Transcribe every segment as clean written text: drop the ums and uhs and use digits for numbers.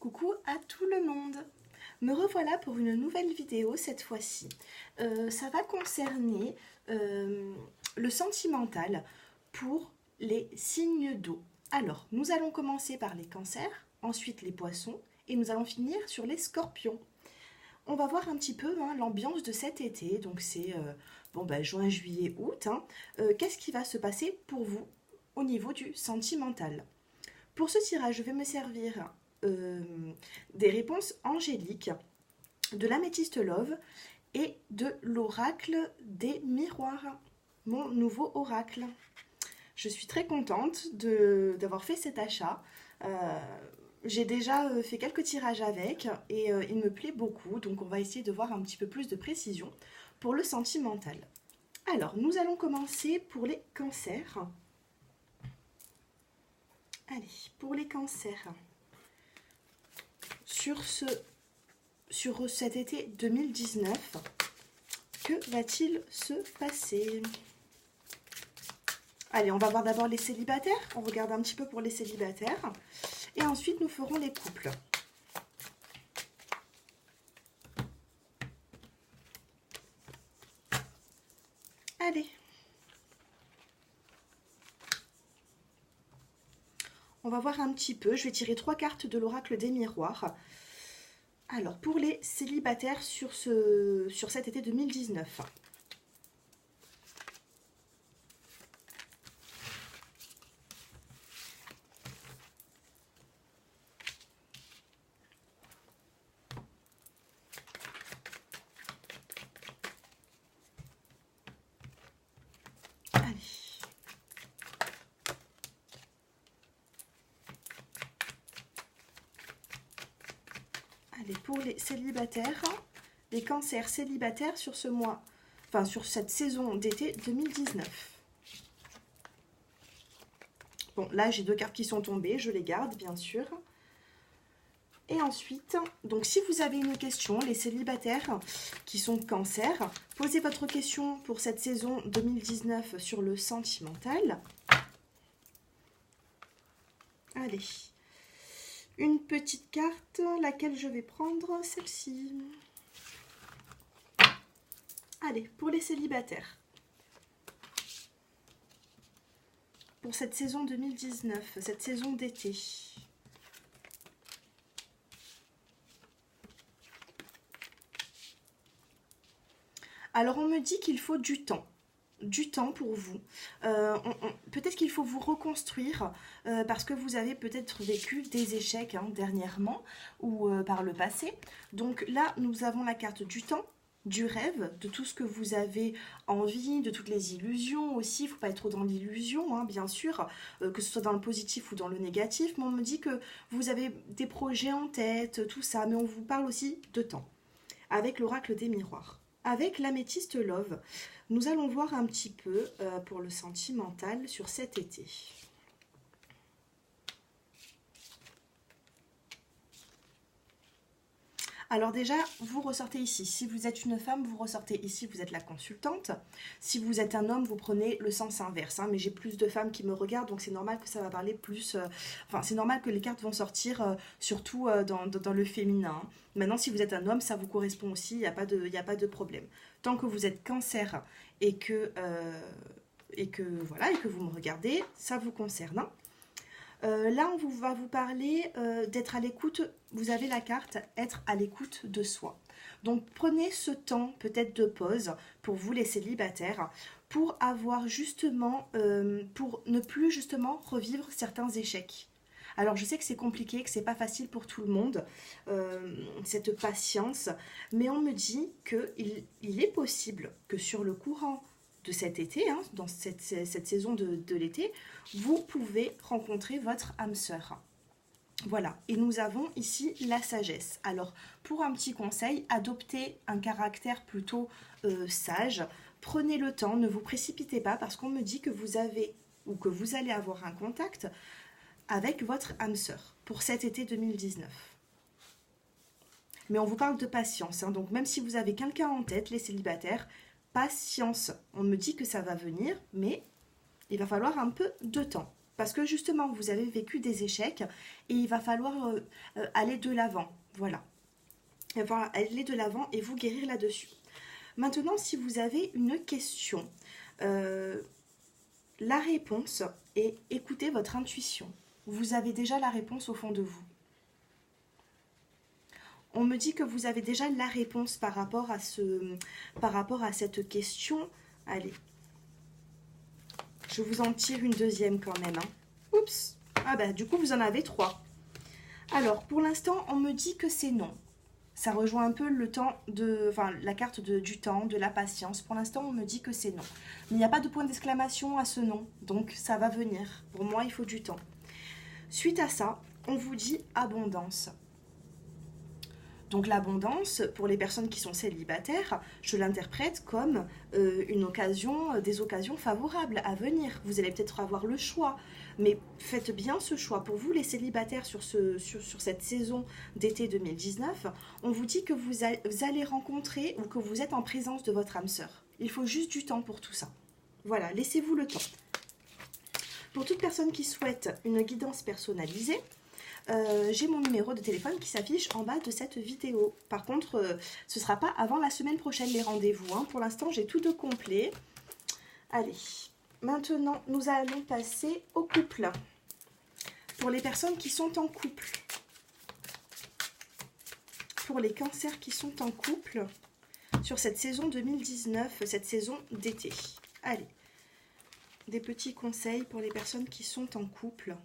Coucou à tout le monde. Me revoilà pour une nouvelle vidéo cette fois-ci. Ça va concerner le sentimental pour les signes d'eau. Alors, nous allons commencer par les cancers, ensuite les poissons et nous allons finir sur les scorpions. On va voir un petit peu l'ambiance de cet été, donc c'est juin, juillet, août. Qu'est-ce qui va se passer pour vous au niveau du sentimental? Pour ce tirage, je vais me servir des réponses angéliques, de l'améthyste love et de l'oracle des miroirs, mon nouveau oracle. Je suis très contente d'avoir fait cet achat. J'ai déjà fait quelques tirages avec et il me plaît beaucoup, donc on va essayer de voir un petit peu plus de précision pour le sentimental. Alors, nous allons commencer pour les cancers. Allez, pour les cancers, sur cet été 2019, que va-t-il se passer? Allez, on va voir d'abord les célibataires. On regarde un petit peu pour les célibataires. Et ensuite, nous ferons les couples. Allez. On va voir un petit peu. Je vais tirer 3 cartes de l'oracle des miroirs. Alors, pour les célibataires sur cet été 2019. Allez, pour les célibataires, les cancers célibataires sur ce mois, enfin sur cette saison d'été 2019. Bon, là j'ai 2 cartes qui sont tombées, je les garde bien sûr. Et ensuite, donc si vous avez une question, les célibataires qui sont cancer, posez votre question pour cette saison 2019 sur le sentimental. Allez. Une petite carte, laquelle je vais prendre, celle-ci. Allez, pour les célibataires. Pour cette saison 2019, cette saison d'été. Alors, on me dit qu'il faut du temps. Du temps pour vous. Peut-être qu'il faut vous reconstruire parce que vous avez peut-être vécu des échecs dernièrement ou par le passé. Donc là, nous avons la carte du temps, du rêve, de tout ce que vous avez envie, de toutes les illusions aussi. Il ne faut pas être trop dans l'illusion, bien sûr, que ce soit dans le positif ou dans le négatif. Mais on me dit que vous avez des projets en tête, tout ça. Mais on vous parle aussi de temps, avec l'oracle des miroirs. Avec l'améthyste love, nous allons voir un petit peu pour le sentimental sur cet été. Alors déjà, vous ressortez ici. Si vous êtes une femme, vous ressortez ici, vous êtes la consultante. Si vous êtes un homme, vous prenez le sens inverse. Mais j'ai plus de femmes qui me regardent, donc c'est normal que ça va parler plus... c'est normal que les cartes vont sortir surtout dans le féminin. Maintenant, si vous êtes un homme, ça vous correspond aussi, il n'y a pas de problème. Tant que vous êtes cancer et que vous me regardez, ça vous concerne. Là, on va vous parler d'être à l'écoute. Vous avez la carte être à l'écoute de soi. Donc, prenez ce temps peut-être de pause pour vous les célibataires pour avoir justement, pour ne plus justement revivre certains échecs. Alors, je sais que c'est compliqué, que c'est pas facile pour tout le monde, cette patience, mais on me dit qu'il est possible que sur le courant de cet été, dans cette saison de l'été, vous pouvez rencontrer votre âme sœur. Voilà, et nous avons ici la sagesse. Alors, pour un petit conseil, adoptez un caractère plutôt sage. Prenez le temps, ne vous précipitez pas, parce qu'on me dit que vous avez ou que vous allez avoir un contact avec votre âme sœur pour cet été 2019. Mais on vous parle de patience, donc même si vous avez quelqu'un en tête, les célibataires, patience. On me dit que ça va venir, mais il va falloir un peu de temps. Parce que justement, vous avez vécu des échecs et il va falloir aller de l'avant. Voilà. Il va falloir aller de l'avant et vous guérir là-dessus. Maintenant, si vous avez une question, la réponse est écoutez votre intuition. Vous avez déjà la réponse au fond de vous. On me dit que vous avez déjà la réponse par rapport à cette question. Allez. Je vous en tire une deuxième quand même. Hein. Oups. Ah bah du coup vous en avez 3. Alors pour l'instant on me dit que c'est non. Ça rejoint un peu le temps la carte du temps, de la patience. Pour l'instant on me dit que c'est non. Mais il n'y a pas de point d'exclamation à ce non. Donc ça va venir. Pour moi il faut du temps. Suite à ça, on vous dit abondance. Donc l'abondance, pour les personnes qui sont célibataires, je l'interprète comme des occasions favorables à venir. Vous allez peut-être avoir le choix, mais faites bien ce choix. Pour vous, les célibataires, sur cette saison d'été 2019, on vous dit que vous allez rencontrer ou que vous êtes en présence de votre âme sœur. Il faut juste du temps pour tout ça. Voilà, laissez-vous le temps. Pour toute personne qui souhaite une guidance personnalisée, j'ai mon numéro de téléphone qui s'affiche en bas de cette vidéo. Par contre, ce ne sera pas avant la semaine prochaine les rendez-vous. Hein. Pour l'instant, j'ai tout de complet. Allez, maintenant, nous allons passer au couple. Pour les personnes qui sont en couple. Pour les cancers qui sont en couple, sur cette saison 2019, cette saison d'été. Allez, des petits conseils pour les personnes qui sont en couple.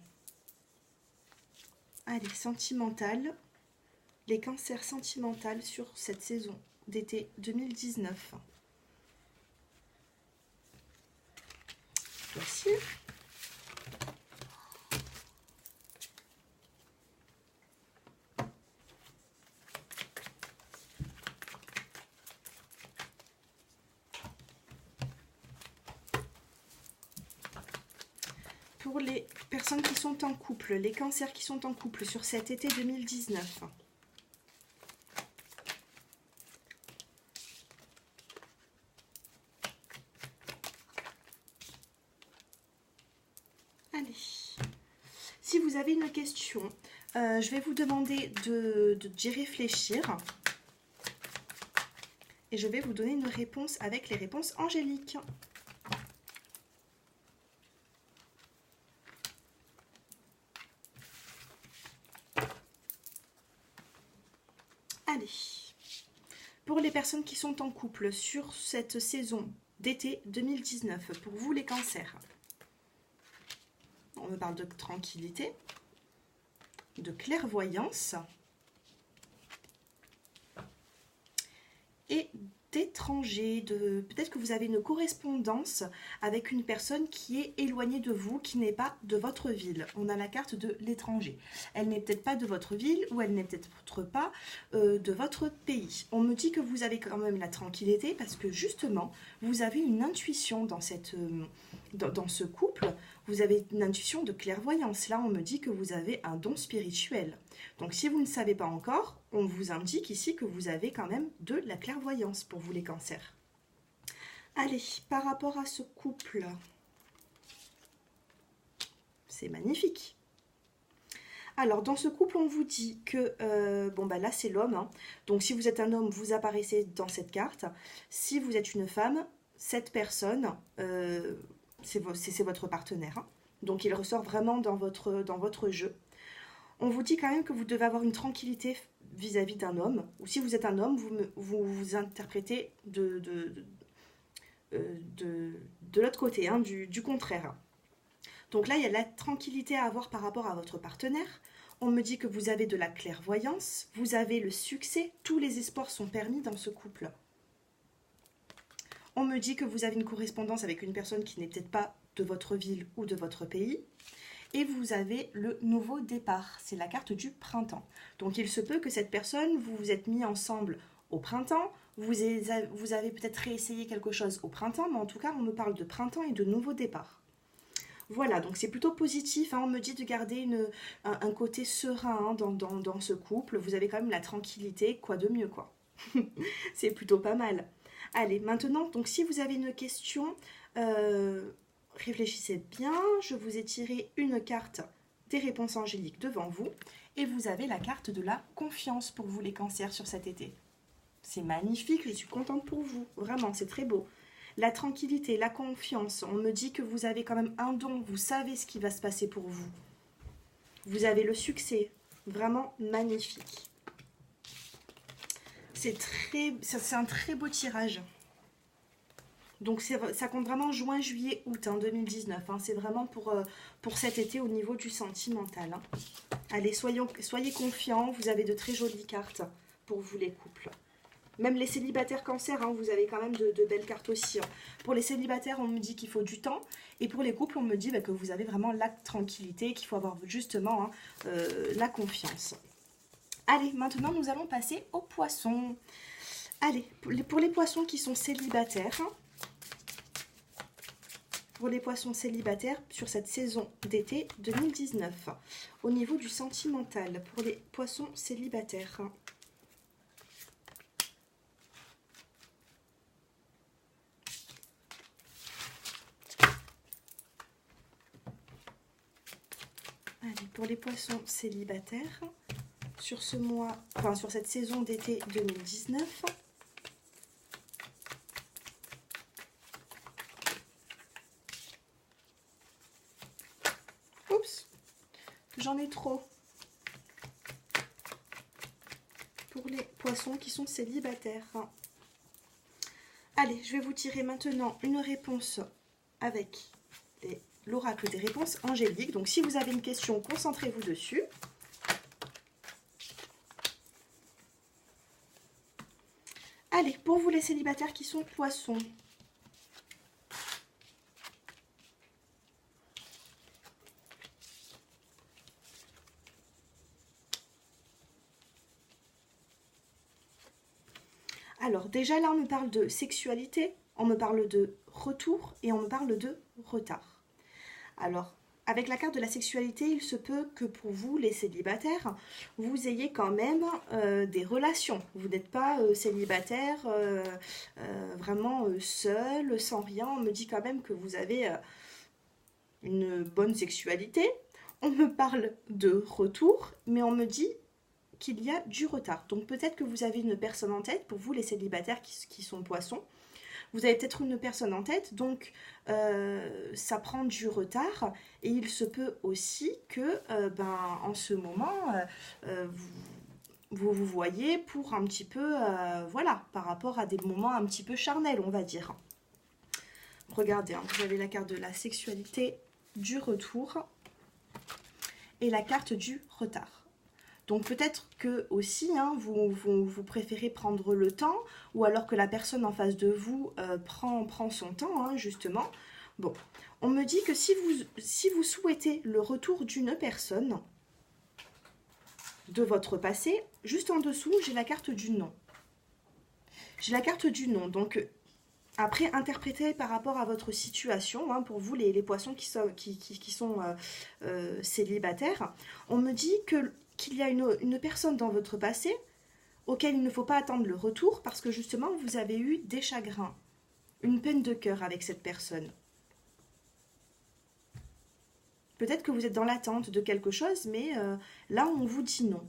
Allez, sentimental, les cancers sentimentaux sur cette saison d'été 2019. Voici. Pour les personnes qui sont en couple, les cancers qui sont en couple sur cet été 2019. Allez. Si vous avez une question, je vais vous demander d'y réfléchir. Et je vais vous donner une réponse avec les réponses angéliques. Allez, pour les personnes qui sont en couple sur cette saison d'été 2019, pour vous les cancers, on me parle de tranquillité, de clairvoyance et d'étranger. Peut-être que vous avez une correspondance avec une personne qui est éloignée de vous, qui n'est pas de votre ville. On a la carte de l'étranger. Elle n'est peut-être pas de votre ville ou elle n'est peut-être pas de votre pays. On me dit que vous avez quand même la tranquillité parce que justement, vous avez une intuition dans ce couple. Vous avez une intuition de clairvoyance. Là, on me dit que vous avez un don spirituel. Donc, si vous ne savez pas encore, on vous indique ici que vous avez quand même de la clairvoyance pour vous les cancers. Allez, par rapport à ce couple, c'est magnifique. Alors, dans ce couple, on vous dit que, là, c'est l'homme. Hein. Donc, si vous êtes un homme, vous apparaissez dans cette carte. Si vous êtes une femme, cette personne, c'est votre partenaire. Hein. Donc, il ressort vraiment dans votre jeu. On vous dit quand même que vous devez avoir une tranquillité vis-à-vis d'un homme. Ou si vous êtes un homme, vous interprétez de l'autre côté, hein, du contraire. Donc là, il y a la tranquillité à avoir par rapport à votre partenaire. On me dit que vous avez de la clairvoyance, vous avez le succès, tous les espoirs sont permis dans ce couple. On me dit que vous avez une correspondance avec une personne qui n'est peut-être pas de votre ville ou de votre pays. Et vous avez le nouveau départ, c'est la carte du printemps. Donc il se peut que cette personne, vous vous êtes mis ensemble au printemps, vous avez peut-être réessayé quelque chose au printemps, mais en tout cas on me parle de printemps et de nouveau départ. Voilà, donc c'est plutôt positif, hein, on me dit de garder un côté serein, hein, dans ce couple, vous avez quand même la tranquillité, quoi de mieux quoi. C'est plutôt pas mal. Allez, maintenant, donc si vous avez une question, réfléchissez bien. Je vous ai tiré une carte des réponses angéliques devant vous. Et vous avez la carte de la confiance pour vous les cancers sur cet été. C'est magnifique, je suis contente pour vous. Vraiment, c'est très beau. La tranquillité, la confiance. On me dit que vous avez quand même un don. Vous savez ce qui va se passer pour vous. Vous avez le succès. Vraiment magnifique. C'est un très beau tirage. Donc ça compte vraiment juin, juillet, août 2019. C'est vraiment pour cet été au niveau du sentimental. Allez, soyez confiants. Vous avez de très jolies cartes pour vous les couples. Même les célibataires cancer, vous avez quand même de belles cartes aussi. Pour les célibataires, on me dit qu'il faut du temps. Et pour les couples, on me dit que vous avez vraiment la tranquillité, qu'il faut avoir justement la confiance. Allez, maintenant, nous allons passer aux poissons. Allez, pour les poissons qui sont célibataires, pour les poissons célibataires sur cette saison d'été 2019, au niveau du sentimental, pour les poissons célibataires. Allez, pour les poissons célibataires, sur ce mois, sur cette saison d'été 2019. Oups, j'en ai trop. Pour les poissons qui sont célibataires. Allez, je vais vous tirer maintenant une réponse avec l'oracle des réponses angéliques. Donc, si vous avez une question, concentrez-vous dessus. Allez, pour vous les célibataires qui sont poissons. Alors, déjà là, on me parle de sexualité, on me parle de retour et on me parle de retard. Alors, avec la carte de la sexualité, il se peut que pour vous, les célibataires, vous ayez quand même des relations. Vous n'êtes pas célibataire, vraiment seul, sans rien. On me dit quand même que vous avez une bonne sexualité. On me parle de retour, mais on me dit qu'il y a du retard. Donc peut-être que vous avez une personne en tête, pour vous les célibataires qui sont poissons. Vous avez peut-être une personne en tête, donc ça prend du retard. Et il se peut aussi que, en ce moment, vous voyez pour un petit peu, voilà, par rapport à des moments un petit peu charnels, on va dire. Regardez, vous avez la carte de la sexualité, du retour et la carte du retard. Donc peut-être que aussi, vous préférez prendre le temps, ou alors que la personne en face de vous prend son temps, justement. Bon, on me dit que si vous souhaitez le retour d'une personne de votre passé, juste en dessous, j'ai la carte du nom. J'ai la carte du nom, donc après, interprétez par rapport à votre situation, pour vous les poissons qui sont célibataires. On me dit qu'il y a une personne dans votre passé auquel il ne faut pas attendre le retour parce que justement vous avez eu des chagrins, une peine de cœur avec cette personne. Peut-être que vous êtes dans l'attente de quelque chose, mais là on vous dit non.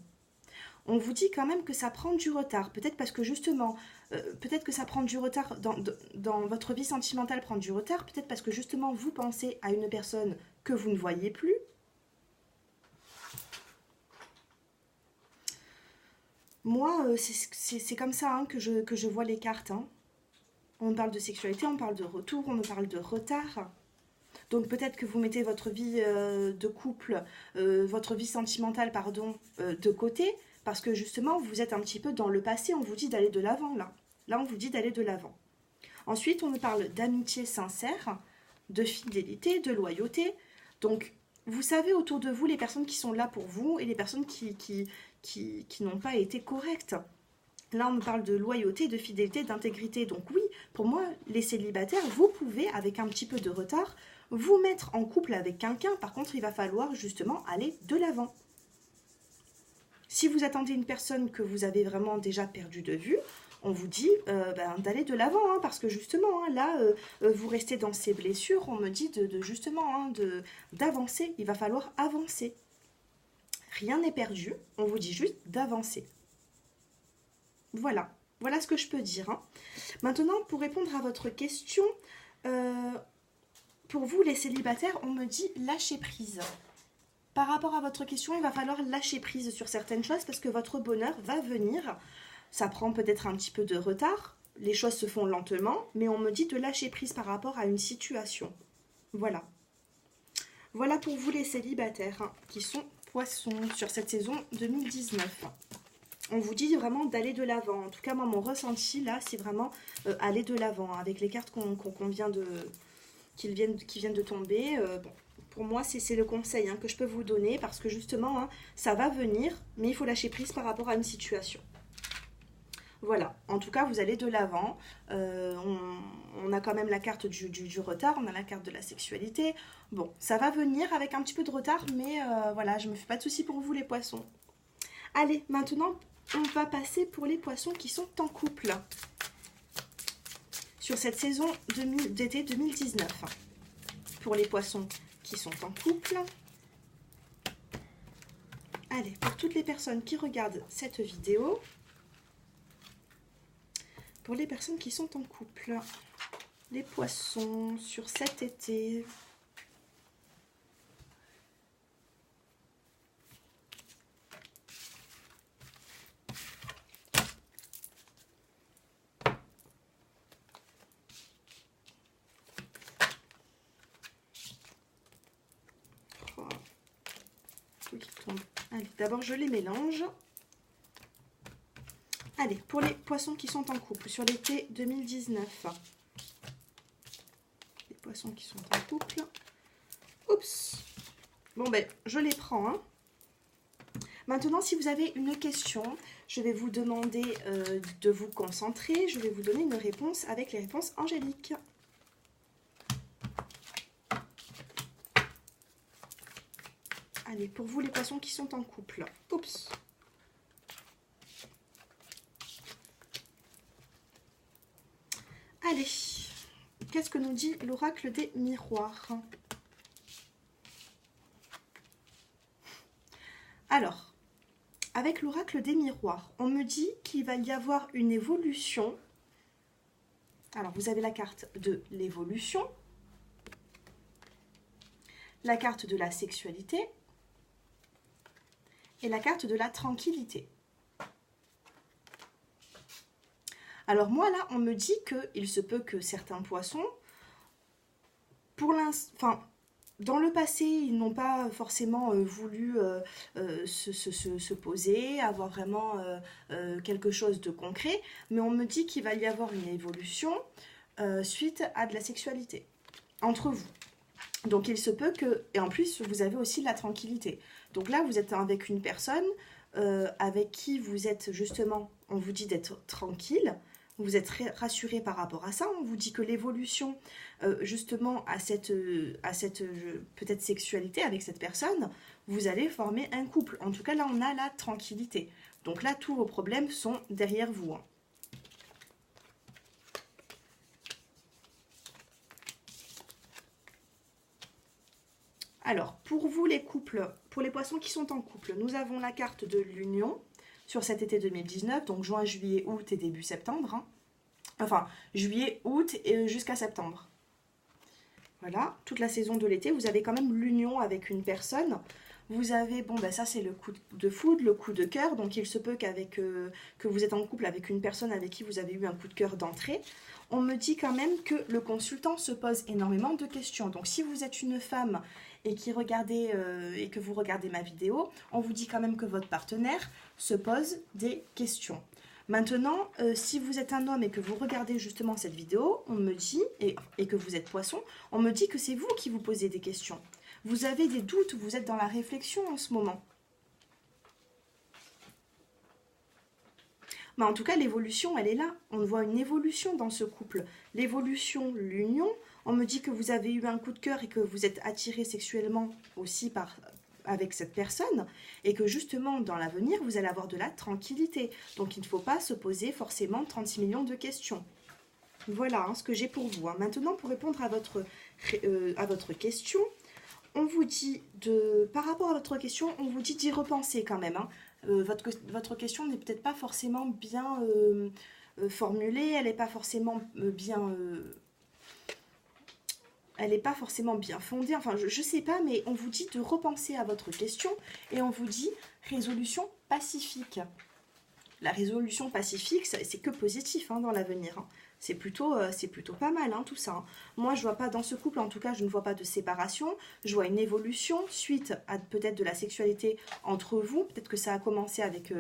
On vous dit quand même que ça prend du retard, peut-être parce que justement, peut-être que ça prend du retard dans votre vie sentimentale, prend du retard, peut-être parce que justement vous pensez à une personne que vous ne voyez plus. Moi, c'est comme ça que je vois les cartes. On me parle de sexualité, on parle de retour, on me parle de retard. Donc peut-être que vous mettez votre vie de couple, votre vie sentimentale, de côté, parce que justement, vous êtes un petit peu dans le passé, on vous dit d'aller de l'avant, là. Là, on vous dit d'aller de l'avant. Ensuite, on me parle d'amitié sincère, de fidélité, de loyauté. Donc, vous savez autour de vous les personnes qui sont là pour vous et les personnes qui n'ont pas été correctes. Là, on me parle de loyauté, de fidélité, d'intégrité. Donc oui, pour moi, les célibataires, vous pouvez, avec un petit peu de retard, vous mettre en couple avec quelqu'un. Par contre, il va falloir justement aller de l'avant. Si vous attendez une personne que vous avez vraiment déjà perdue de vue, on vous dit d'aller de l'avant, hein, parce que justement, hein, là, vous restez dans ces blessures, on me dit justement hein, d'avancer, il va falloir avancer. Rien n'est perdu, on vous dit juste d'avancer. Voilà, voilà ce que je peux dire. Hein. Maintenant, pour répondre à votre question, pour vous les célibataires, on me dit lâcher prise. Par rapport à votre question, il va falloir lâcher prise sur certaines choses parce que votre bonheur va venir. Ça prend peut-être un petit peu de retard, les choses se font lentement, mais on me dit de lâcher prise par rapport à une situation. Voilà. Voilà pour vous les célibataires hein, qui sont poissons sur cette saison 2019. On vous dit vraiment d'aller de l'avant. En tout cas, moi, mon ressenti, là, c'est vraiment aller de l'avant. Avec les cartes qui viennent de tomber, bon, pour moi, c'est le conseil hein, que je peux vous donner parce que justement, hein, ça va venir, mais il faut lâcher prise par rapport à une situation. Voilà, en tout cas, vous allez de l'avant. On a quand même la carte du retard, on a la carte de la sexualité. Bon, ça va venir avec un petit peu de retard, mais voilà, je ne me fais pas de soucis pour vous, les poissons. Allez, maintenant, on va passer pour les poissons qui sont en couple. Sur cette saison d'été 2019. Pour les poissons qui sont en couple. Allez, pour toutes les personnes qui regardent cette vidéo, pour les personnes qui sont en couple, les poissons sur cet été. Allez, d'abord je les mélange. Allez, pour les poissons qui sont en couple sur l'été 2019. Les poissons qui sont en couple. Oups. Bon ben, je les prends. Hein. Maintenant, si vous avez une question, je vais vous demander de vous concentrer. Je vais vous donner une réponse avec les réponses angéliques. Allez, pour vous les poissons qui sont en couple. Oups. Allez, qu'est-ce que nous dit l'oracle des miroirs? Alors, avec l'oracle des miroirs, on me dit qu'il va y avoir une évolution. Alors, vous avez la carte de l'évolution, la carte de la sexualité et la carte de la tranquillité. Alors moi là, on me dit qu'il se peut que certains poissons, pour l'instant, dans le passé, ils n'ont pas forcément voulu se poser, avoir vraiment quelque chose de concret, mais on me dit qu'il va y avoir une évolution suite à de la sexualité entre vous. Donc il se peut que, et en plus vous avez aussi la tranquillité. Donc là vous êtes avec une personne avec qui vous êtes justement, on vous dit d'être tranquille, vous êtes rassuré par rapport à ça, on vous dit que l'évolution justement à cette peut-être sexualité avec cette personne, vous allez former un couple. En tout cas là on a la tranquillité. Donc là tous vos problèmes sont derrière vous. Hein. Alors, pour vous les couples, pour les poissons qui sont en couple, nous avons la carte de l'union sur cet été 2019, donc juin, juillet, août et début septembre. Hein. Enfin, juillet, août et jusqu'à septembre. Voilà, toute la saison de l'été, vous avez quand même l'union avec une personne. Vous avez, bon ben ça c'est le coup de foudre, le coup de cœur, donc il se peut que vous êtes en couple avec une personne avec qui vous avez eu un coup de cœur d'entrée. On me dit quand même que le consultant se pose énormément de questions. Donc si vous êtes une femme et que vous regardez ma vidéo, on vous dit quand même que votre partenaire se pose des questions. Maintenant, si vous êtes un homme et que vous regardez justement cette vidéo, on me dit, et que vous êtes poisson, on me dit que c'est vous qui vous posez des questions. Vous avez des doutes, vous êtes dans la réflexion en ce moment. Mais en tout cas, l'évolution, elle est là. On voit une évolution dans ce couple. L'évolution, l'union. On me dit que vous avez eu un coup de cœur et que vous êtes attiré sexuellement aussi avec cette personne et que justement dans l'avenir vous allez avoir de la tranquillité. Donc il ne faut pas se poser forcément 36 millions de questions. Voilà ce que j'ai pour vous. Maintenant, pour répondre à votre question, on vous dit par rapport à votre question, on vous dit d'y repenser quand même. Votre question n'est peut-être pas forcément bien formulée, elle n'est pas forcément bien... elle n'est pas forcément bien fondée, enfin je ne sais pas, mais on vous dit de repenser à votre question et on vous dit résolution pacifique. La résolution pacifique, c'est que positif dans l'avenir. C'est plutôt pas mal tout ça. Moi, je vois pas dans ce couple, en tout cas, je ne vois pas de séparation. Je vois une évolution suite à peut-être de la sexualité entre vous. Peut-être que ça a commencé avec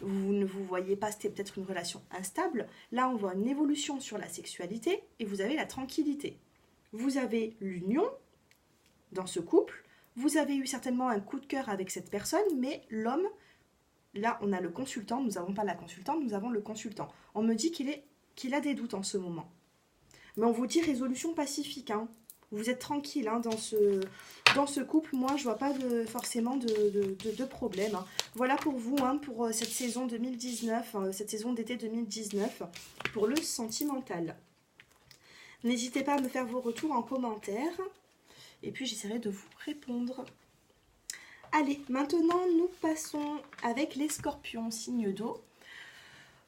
vous ne vous voyez pas, c'était peut-être une relation instable. Là, on voit une évolution sur la sexualité et vous avez la tranquillité. Vous avez l'union dans ce couple. Vous avez eu certainement un coup de cœur avec cette personne, mais l'homme, là, on a le consultant. Nous n'avons pas la consultante, nous avons le consultant. On me dit qu'il a des doutes en ce moment. Mais on vous dit résolution pacifique. Vous êtes tranquille dans ce couple. Moi, je vois pas forcément de problème. Voilà pour vous, pour cette saison 2019, cette saison d'été 2019, pour le sentimental. N'hésitez pas à me faire vos retours en commentaire. Et puis, j'essaierai de vous répondre. Allez, maintenant, nous passons avec les scorpions, signe d'eau.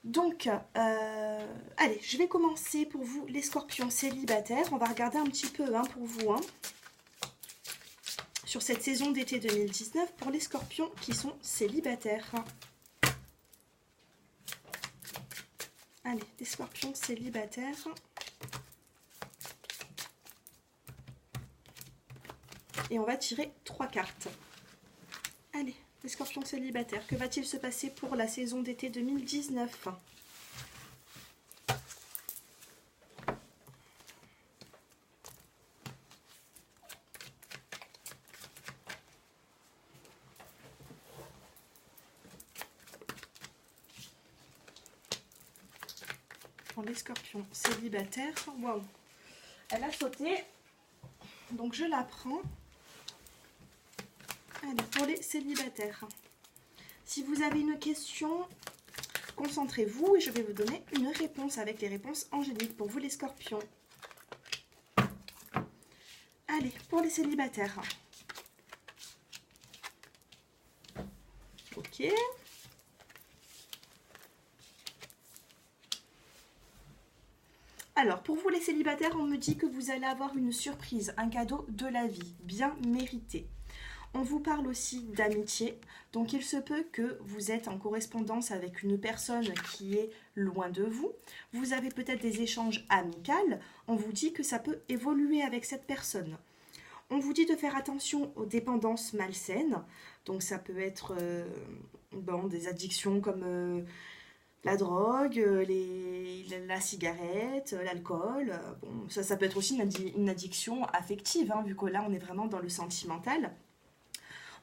Donc, allez, je vais commencer pour vous, les scorpions célibataires. On va regarder un petit peu pour vous, sur cette saison d'été 2019, pour les scorpions qui sont célibataires. Allez, les scorpions célibataires. Et on va tirer 3 cartes. Allez, les scorpions célibataires, que va-t-il se passer pour la saison d'été 2019 ? Pour les scorpions célibataires, waouh, elle a sauté, donc je la prends. Allez, pour les célibataires, si vous avez une question, concentrez-vous et je vais vous donner une réponse avec les réponses angéliques pour vous les scorpions. Allez, pour les célibataires. Ok. Alors, pour vous les célibataires, on me dit que vous allez avoir une surprise, un cadeau de la vie, bien mérité. On vous parle aussi d'amitié, donc il se peut que vous êtes en correspondance avec une personne qui est loin de vous. Vous avez peut-être des échanges amicaux, on vous dit que ça peut évoluer avec cette personne. On vous dit de faire attention aux dépendances malsaines, donc ça peut être des addictions comme la drogue, la cigarette, l'alcool. Bon, ça peut être aussi une addiction affective, vu que là on est vraiment dans le sentimental.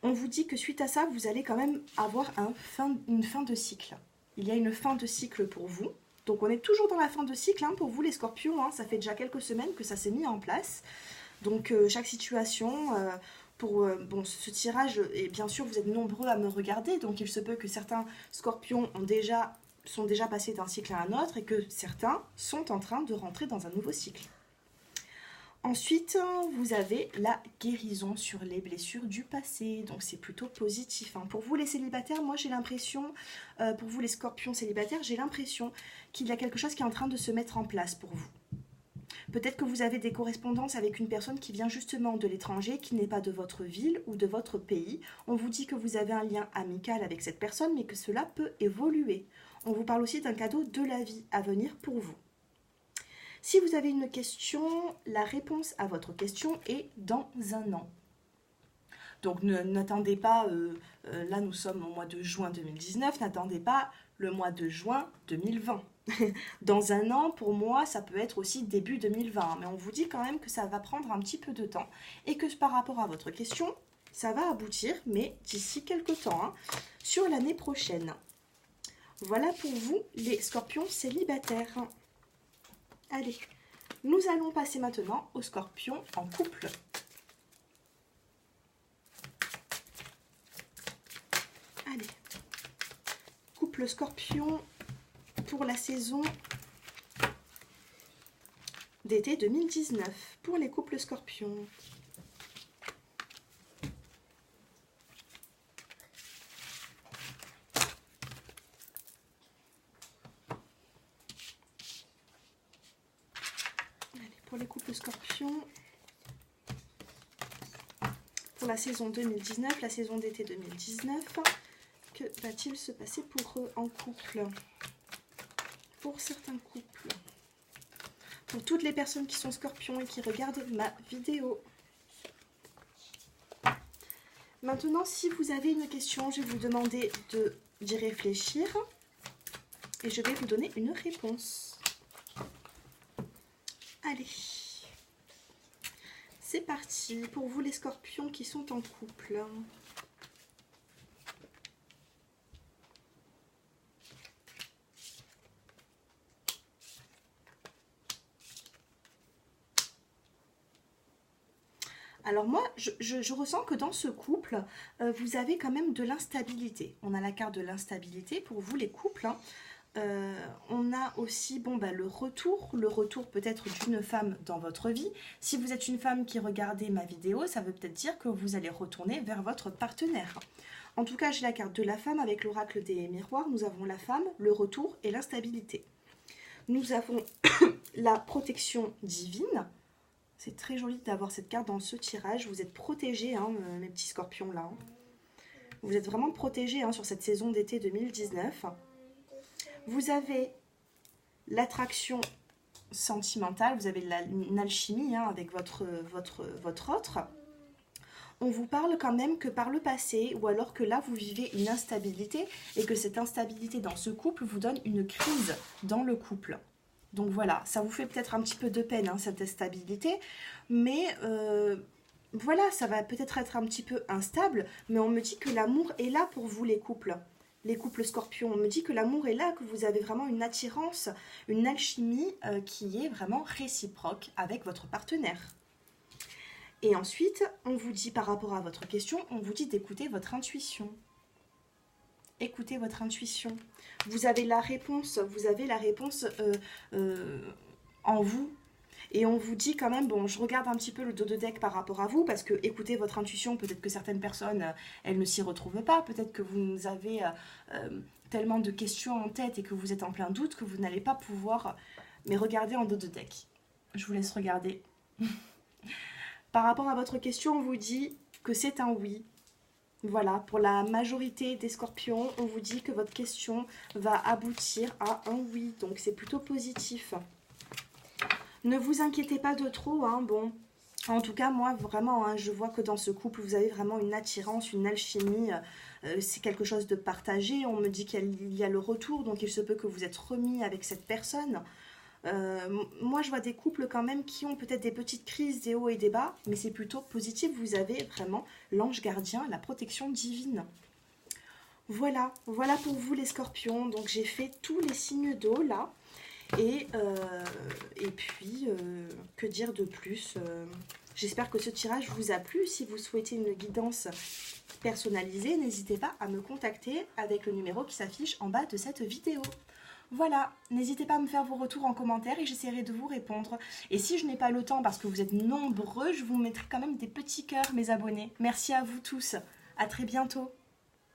On vous dit que suite à ça, vous allez quand même avoir une fin de cycle. Il y a une fin de cycle pour vous. Donc on est toujours dans la fin de cycle pour vous les scorpions. Ça fait déjà quelques semaines que ça s'est mis en place. Donc chaque situation, pour ce tirage, et bien sûr vous êtes nombreux à me regarder, donc il se peut que certains scorpions sont déjà passés d'un cycle à un autre et que certains sont en train de rentrer dans un nouveau cycle. Ensuite, vous avez la guérison sur les blessures du passé, donc c'est plutôt positif. Pour vous les célibataires, moi j'ai l'impression, pour vous les scorpions célibataires, j'ai l'impression qu'il y a quelque chose qui est en train de se mettre en place pour vous. Peut-être que vous avez des correspondances avec une personne qui vient justement de l'étranger, qui n'est pas de votre ville ou de votre pays. On vous dit que vous avez un lien amical avec cette personne, mais que cela peut évoluer. On vous parle aussi d'un cadeau de la vie à venir pour vous. Si vous avez une question, la réponse à votre question est dans un an. Donc n'attendez pas, là nous sommes au mois de juin 2019, n'attendez pas le mois de juin 2020. Dans un an, pour moi, ça peut être aussi début 2020, mais on vous dit quand même que ça va prendre un petit peu de temps et que par rapport à votre question, ça va aboutir, mais d'ici quelques temps, sur l'année prochaine. Voilà pour vous les scorpions célibataires. Allez, nous allons passer maintenant aux scorpions en couple. couple Scorpion pour la saison d'été 2019. Pour les couples Scorpions. Allez, pour les couples Scorpions. Pour la saison 2019, la saison d'été 2019. Que va-t-il se passer pour eux en couple? Pour certains couples. Pour toutes les personnes qui sont scorpions et qui regardent ma vidéo. Maintenant, si vous avez une question, je vais vous demander d'y réfléchir. Et je vais vous donner une réponse. Allez. C'est parti pour vous les scorpions qui sont en couple. Alors moi, je ressens que dans ce couple, vous avez quand même de l'instabilité. On a la carte de l'instabilité pour vous les couples. Hein. On a aussi le retour peut-être d'une femme dans votre vie. Si vous êtes une femme qui regardez ma vidéo, ça veut peut-être dire que vous allez retourner vers votre partenaire. En tout cas, j'ai la carte de la femme avec l'oracle des miroirs. Nous avons la femme, le retour et l'instabilité. Nous avons la protection divine. C'est très joli d'avoir cette carte dans ce tirage. Vous êtes protégés, hein, mes petits scorpions là. Hein. Vous êtes vraiment protégés hein, sur cette saison d'été 2019. Vous avez l'attraction sentimentale, vous avez une alchimie hein, avec votre autre. On vous parle quand même que par le passé, ou alors que là vous vivez une instabilité, et que cette instabilité dans ce couple vous donne une crise dans le couple. Donc voilà, ça vous fait peut-être un petit peu de peine, hein, cette instabilité, mais voilà, ça va peut-être être un petit peu instable, mais on me dit que l'amour est là pour vous les couples scorpions. On me dit que l'amour est là, que vous avez vraiment une attirance, une alchimie qui est vraiment réciproque avec votre partenaire. Et ensuite, on vous dit par rapport à votre question, on vous dit d'écouter votre intuition. Écoutez votre intuition. Vous avez la réponse en vous. Et on vous dit quand même, bon, je regarde un petit peu le dos de deck par rapport à vous, parce que écoutez votre intuition, peut-être que certaines personnes, elles ne s'y retrouvent pas, peut-être que vous avez tellement de questions en tête et que vous êtes en plein doute que vous n'allez pas pouvoir, mais regardez en dos de deck. Je vous laisse regarder. Par rapport à votre question, on vous dit que c'est un oui. Voilà, pour la majorité des scorpions, on vous dit que votre question va aboutir à un oui, donc c'est plutôt positif. Ne vous inquiétez pas de trop, hein, bon. En tout cas, moi, vraiment, hein, je vois que dans ce couple, vous avez vraiment une attirance, une alchimie. C'est quelque chose de partagé. On me dit qu'il y a le retour, donc il se peut que vous êtes remis avec cette personne. Moi, je vois des couples quand même qui ont peut-être des petites crises, des hauts et des bas, mais c'est plutôt positif. Vous avez vraiment l'ange gardien, la protection divine. Voilà, voilà pour vous les scorpions. Donc, j'ai fait tous les signes d'eau, là. Et puis, que dire de plus j'espère que ce tirage vous a plu. Si vous souhaitez une guidance personnalisée, n'hésitez pas à me contacter avec le numéro qui s'affiche en bas de cette vidéo. Voilà, n'hésitez pas à me faire vos retours en commentaire et j'essaierai de vous répondre. Et si je n'ai pas le temps, parce que vous êtes nombreux, je vous mettrai quand même des petits cœurs, mes abonnés. Merci à vous tous, à très bientôt.